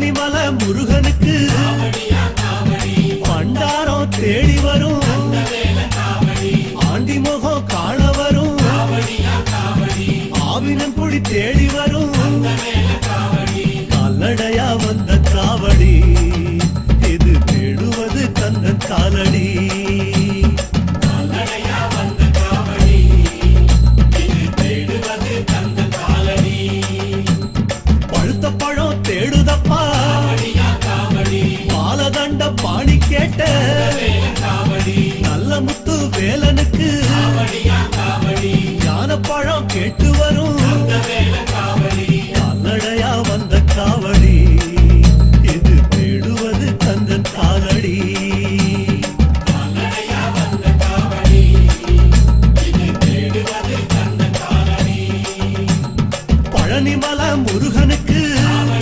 பழனிமல முருகனுக்கு பண்டாரம் தேடி வரும் ஆண்டி முகம் காண வரும் ஆவினன் குடி தேடி வரும் கால்நடையா வந்த காவடி இது தேடுவது கந்தன் காலடி பழுத்த பழம் தேடுதப்பா பாலதண்ட பாணி கேட்ட நல்ல முத்து வேலனுக்கு ஞான பழம் கேட்டு வரும்